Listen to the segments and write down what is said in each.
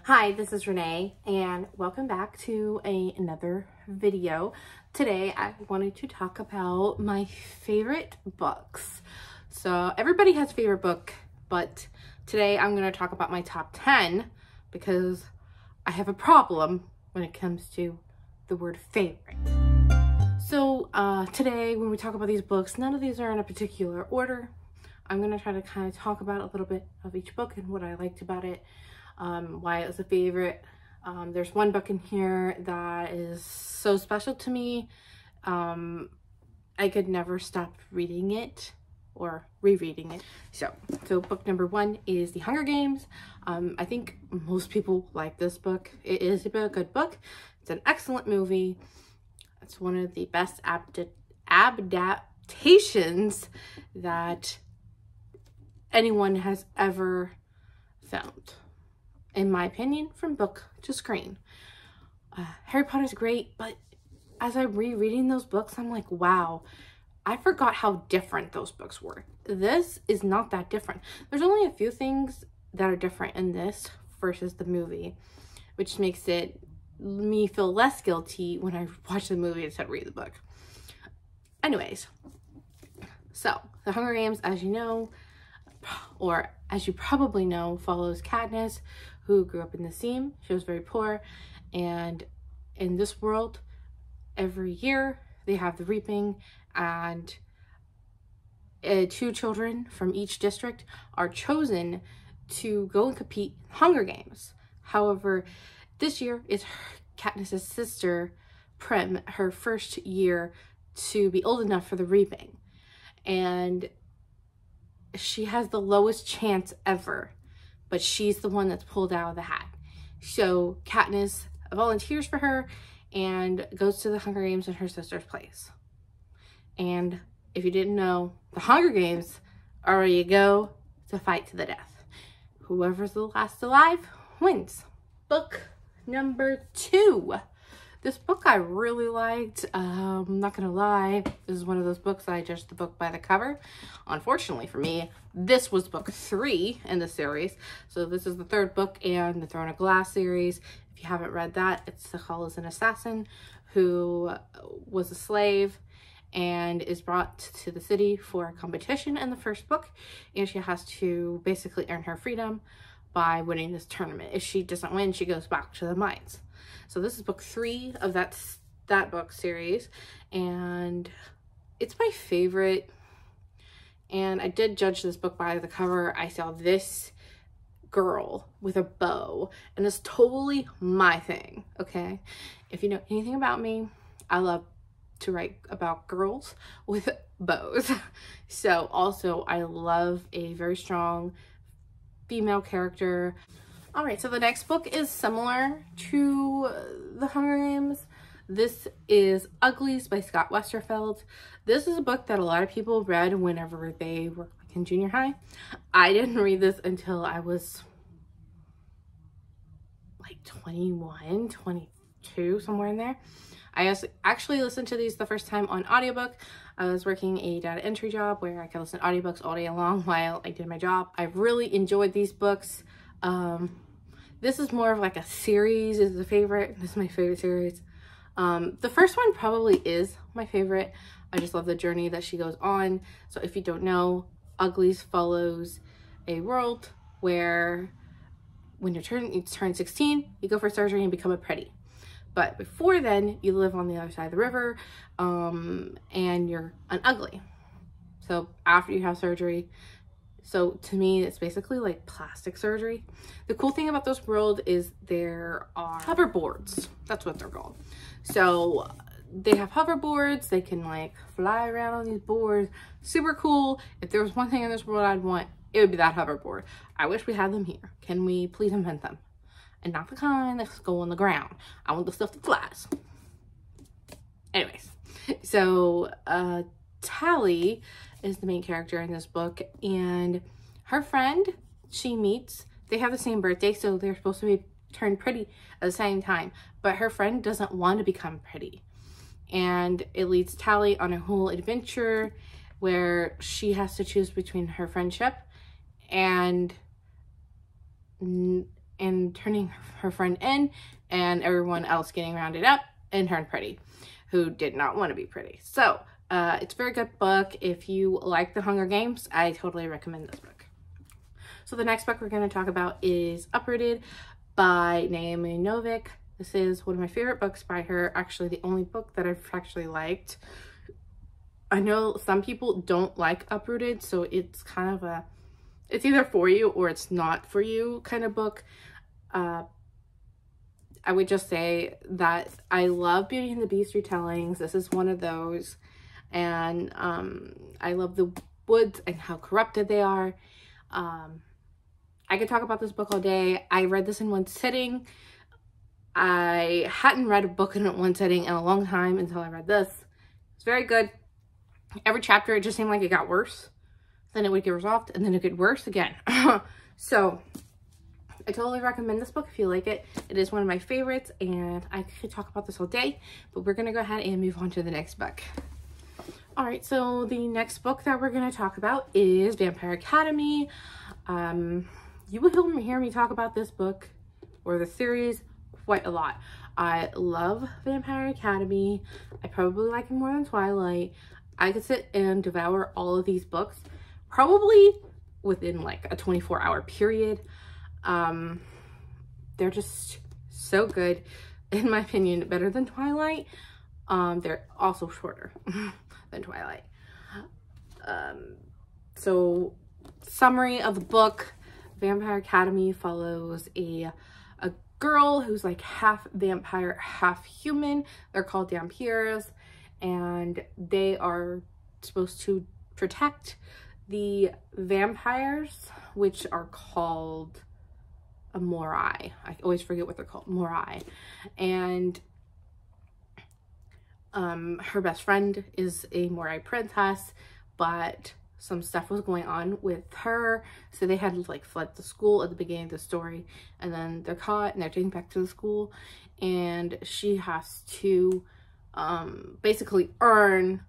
Hi, this is Renee and welcome back to another video. Today I wanted to talk about my favorite books. So everybody has a favorite book, but today I'm going to talk about my top 10 because I have a problem when it comes to the word favorite. So today when we talk about these books, none of these are in a particular order. I'm going to try to kind of talk about a little bit of each book and what I liked about it. Why it was a favorite. There's one book in here that is so special to me. I could never stop reading it or rereading it. So book number 1 is The Hunger Games. I think most people like this book. It is a good book. It's an excellent movie. It's one of the best adaptations that anyone has ever filmed, in my opinion, from book to screen. Harry Potter's great, but as I'm rereading those books, I'm like, wow, I forgot how different those books were. This is not that different. There's only a few things that are different in this versus the movie, which makes me feel less guilty when I watch the movie instead of read the book. Anyways, so The Hunger Games, as you know, or as you probably know, follows Katniss, who grew up in the Seam. She was very poor, and in this world, every year they have the reaping, and 2 children from each district are chosen to go and compete in Hunger Games. However, this year is Katniss's sister, Prim, her first year to be old enough for the reaping, and she has the lowest chance ever, but she's the one that's pulled out of the hat. So Katniss volunteers for her and goes to the Hunger Games in her sister's place. And if you didn't know, the Hunger Games are where you go to fight to the death. Whoever's the last alive wins. Book number 2. This book I really liked. I'm not gonna lie, this is one of those books I judged the book by the cover. Unfortunately for me, this was book 3 in the series. So this is the 3rd book in the Throne of Glass series. If you haven't read that, it's Sahel is an assassin who was a slave and is brought to the city for a competition in the 1st book. And she has to basically earn her freedom by winning this tournament. If she doesn't win, she goes back to the mines. So this is book 3 of that book series, and it's my favorite. And I did judge this book by the cover. I saw this girl with a bow, and it's totally my thing, okay? If you know anything about me, I love to write about girls with bows. So also I love a very strong female character. All right, so the next book is similar to The Hunger Games. This is Uglies by Scott Westerfeld. This is a book that a lot of people read whenever they were in junior high. I didn't read this until I was like 21, 22, somewhere in there. I actually listened to these the first time on audiobook. I was working a data entry job where I could listen to audiobooks all day long while I did my job. I really enjoyed these books. This is more of like a series is the favorite. This is my favorite series. The first one probably is my favorite. I just love the journey that she goes on. So if you don't know, Uglies follows a world where when you turn 16, you go for surgery and become a pretty. But before then, you live on the other side of the river, and you're an ugly. So after you have surgery, so to me, it's basically like plastic surgery. The cool thing about this world is there are hoverboards. That's what they're called. So they have hoverboards. They can like fly around on these boards. Super cool. If there was one thing in this world I'd want, it would be that hoverboard. I wish we had them here. Can we please invent them? And not the kind that go on the ground. I want the stuff that flies. Anyways, so Tally is the main character in this book, and her friend she meets, they have the same birthday, so they're supposed to be turned pretty at the same time, but her friend doesn't want to become pretty, and it leads Tally on a whole adventure where she has to choose between her friendship and and turning her friend in, and everyone else getting rounded up and turned pretty, who did not want to be pretty. So it's a very good book. If you like the Hunger Games, I totally recommend this book. So the next book we're going to talk about is Uprooted by Naomi Novik. This is one of my favorite books by her, actually the only book that I've actually liked. I know some people don't like Uprooted, so it's kind of a, it's either for you or it's not for you kind of book. I would just say that I love Beauty and the Beast retellings. This is one of those. And I love the woods and how corrupted they are. I could talk about this book all day. I read this in one sitting. I hadn't read a book in one sitting in a long time until I read this. It's very good. Every chapter, it just seemed like it got worse. Then it would get resolved, and then it get worse again. So I totally recommend this book if you like it. It is one of my favorites, and I could talk about this all day, but we're going to go ahead and move on to the next book. All right, so the next book that we're going to talk about is Vampire Academy. You will hear me talk about this book or the series quite a lot. I love Vampire Academy. I probably like it more than Twilight. I could sit and devour all of these books probably within like a 24-hour period. They're just so good, in my opinion, better than Twilight. They're also shorter than Twilight. So summary of the book: Vampire Academy follows a girl who's like half vampire, half human. They're called Dhampirs, and they are supposed to protect the vampires, which are called a Morai. I always forget what they're called. Morai. And her best friend is a Morai princess, but some stuff was going on with her, so they had like fled the school at the beginning of the story, and then they're caught and they're taken back to the school, and she has to basically earn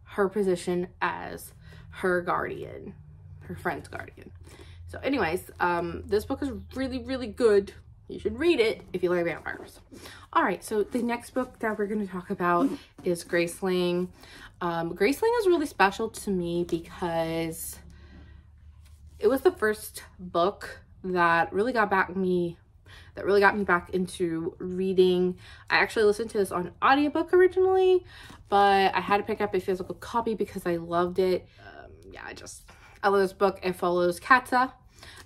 her position as her guardian, her friend's guardian. So anyways, this book is really, really good. You should read it if you like vampires. All right, so the next book that we're going to talk about is Graceling. Graceling is really special to me because it was the first book that really got me back into reading. I actually listened to this on audiobook originally, but I had to pick up a physical copy because I loved it. I love this book. It follows Katza.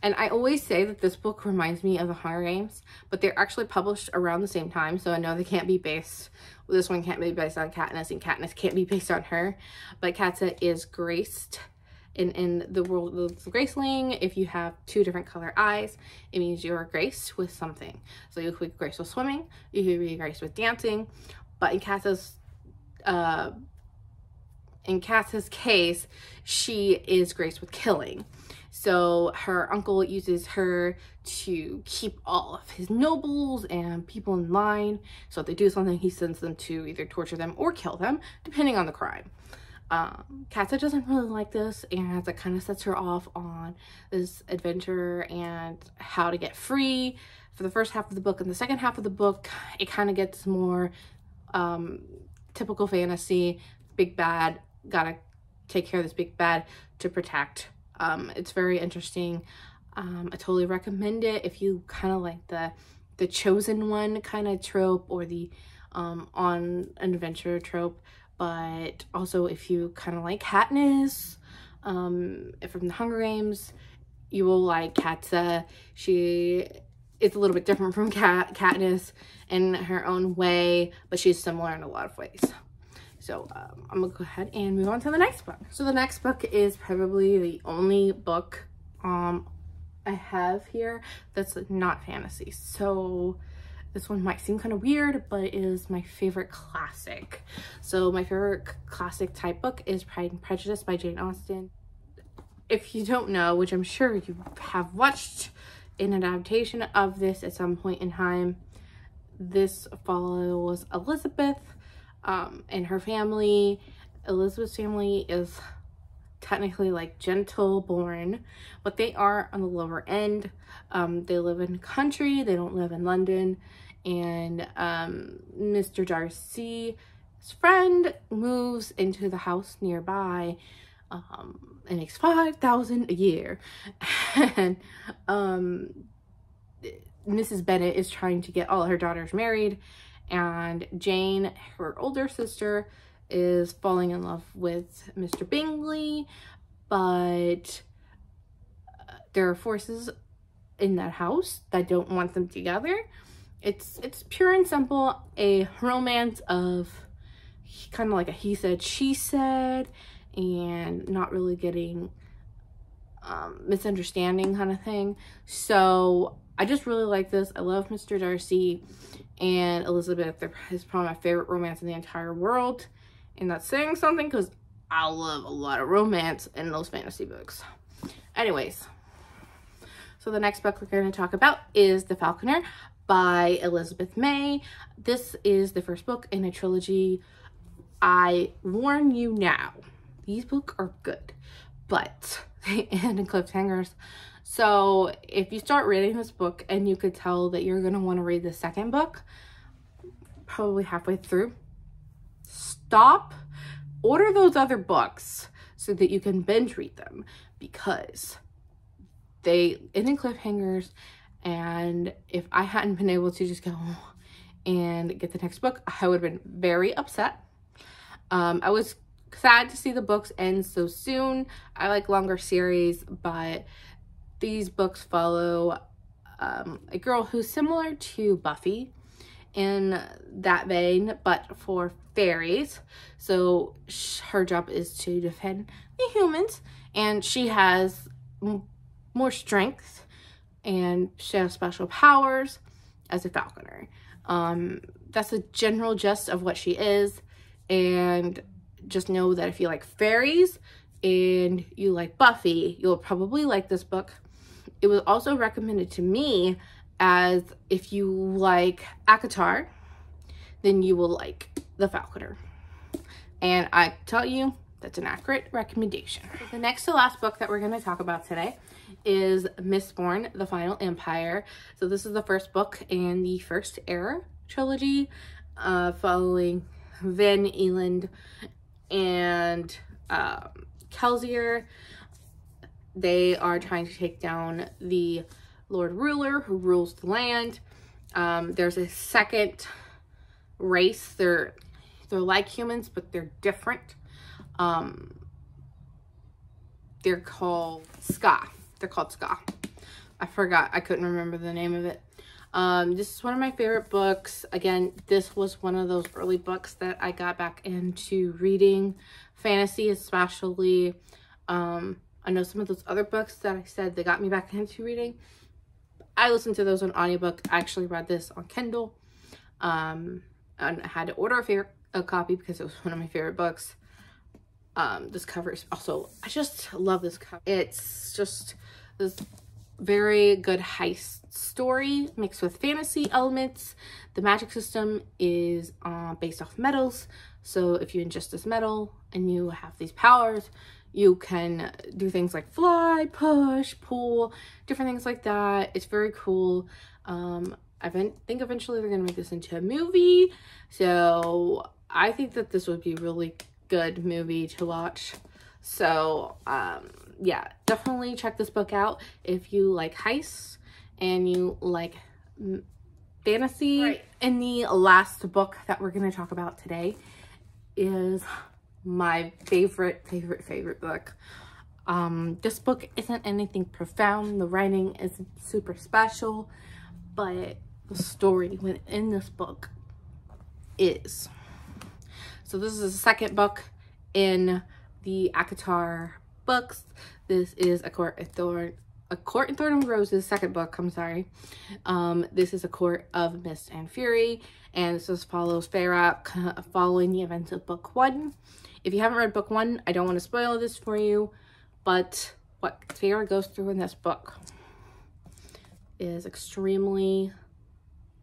And I always say that this book reminds me of the Hunger Games, but they're actually published around the same time, so I know they can't be based, this one can't be based on Katniss, and Katniss can't be based on her, but Katza is graced in the world of Graceling. If you have two different color eyes, it means you're graced with something. So you could be graced with swimming, you could be graced with dancing, but in Katza's case, she is graced with killing. So her uncle uses her to keep all of his nobles and people in line. So if they do something, he sends them to either torture them or kill them, depending on the crime. Katza doesn't really like this, and that kind of sets her off on this adventure and how to get free for the first half of the book. And the second half of the book, it kind of gets more typical fantasy. Big bad, gotta take care of this big bad to protect. It's very interesting. I totally recommend it if you kind of like the chosen one kind of trope, or the on an adventure trope, but also if you kind of like Katniss from the Hunger Games, you will like Katza. She is a little bit different from Katniss in her own way, but she's similar in a lot of ways. So I'm gonna go ahead and move on to the next book. So the next book is probably the only book I have here that's not fantasy. So this one might seem kind of weird, but it is my favorite classic. So my favorite classic type book is Pride and Prejudice by Jane Austen. If you don't know, which I'm sure you have watched an adaptation of this at some point in time, this follows Elizabeth and her family. Elizabeth's family is technically like gentle born, but they are on the lower end. They live in the country, they don't live in London, and Mr. Darcy's friend moves into the house nearby and makes $5,000 a year. And Mrs. Bennet is trying to get all her daughters married, and Jane, her older sister, is falling in love with Mr. Bingley, but there are forces in that house that don't want them together. It's pure and simple a romance of kind of like a he said, she said, and not really getting misunderstanding kind of thing. So I just really like this. I love Mr. Darcy and Elizabeth. Is probably my favorite romance in the entire world. And that's saying something because I love a lot of romance in those fantasy books. Anyways, so the next book we're going to talk about is The Falconer by Elizabeth May. This is the first book in a trilogy. I warn you now, these books are good, but they end in cliffhangers. So if you start reading this book and you could tell that you're going to want to read the second book, probably halfway through, stop, order those other books so that you can binge read them, because they end in cliffhangers. And if I hadn't been able to just go and get the next book, I would have been very upset. I was sad to see the books end so soon. I like longer series, but these books follow a girl who's similar to Buffy in that vein, but for fairies. So her job is to defend the humans, and she has more strength, and she has special powers as a falconer. That's the general gist of what she is. And just know that if you like fairies and you like Buffy, you'll probably like this book. It was also recommended to me as if you like ACOTAR, then you will like The Falconer. And I tell you, that's an accurate recommendation. The next to last book that we're going to talk about today is Mistborn, The Final Empire. So this is the first book in the First Era trilogy, following Van Elend and Kelsier. They are trying to take down the Lord Ruler who rules the land. There's a second race. They're like humans, but they're different. They're called Ska. They're called Ska. I forgot. I couldn't remember the name of it. This is one of my favorite books. Again, this was one of those early books that I got back into reading. Fantasy especially. I know some of those other books that I said they got me back into reading. I listened to those on audiobook. I actually read this on Kindle. And I had to order a copy because it was one of my favorite books. This cover is also, I just love this cover. It's just this very good heist story mixed with fantasy elements. The magic system is based off metals. So if you ingest this metal and you have these powers, you can do things like fly, push, pull, different things like that. It's very cool. I think eventually they're going to make this into a movie. So I think that this would be a really good movie to watch. So yeah, definitely check this book out if you like heists and you like fantasy. Right. And the last book that we're going to talk about today is my favorite book. This book isn't anything profound. The writing isn't super special, but the story within this book is. So this is the second book in the ACOTAR books. This is A Court of Thorn and Roses, second book, I'm sorry. This is A Court of Mist and Fury, and this just follows Farak following the events of book 1. If you haven't read book 1, I don't want to spoil this for you, but what Feyre goes through in this book is extremely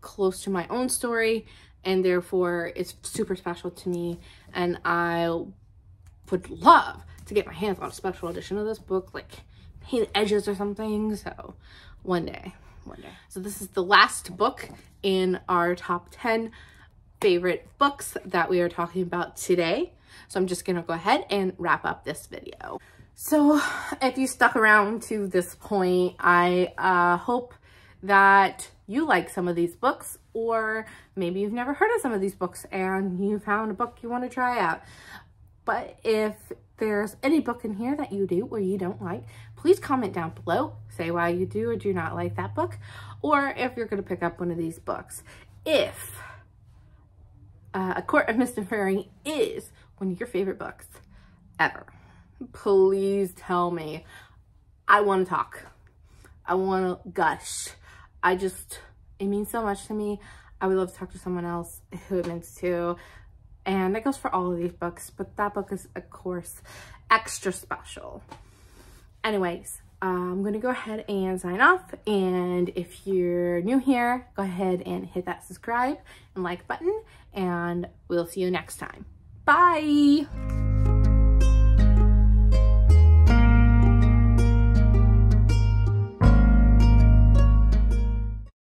close to my own story, and therefore it's super special to me, and I would love to get my hands on a special edition of this book, like painted edges or something. So one day. So this is the last book in our top 10 favorite books that we are talking about today. So I'm just gonna go ahead and wrap up this video. So if you stuck around to this point, I hope that you like some of these books, or maybe you've never heard of some of these books and you found a book you want to try out. But if there's any book in here that you do or you don't like, please comment down below. Say why you do or do not like that book, or if you're going to pick up one of these books. If A Court of Mist and Fury is one of your favorite books ever, please tell me. I want to talk. I want to gush. It means so much to me. I would love to talk to someone else who it means to. And that goes for all of these books, but that book is, of course, extra special. Anyways, I'm going to go ahead and sign off. And if you're new here, go ahead and hit that subscribe and like button. And we'll see you next time. Bye!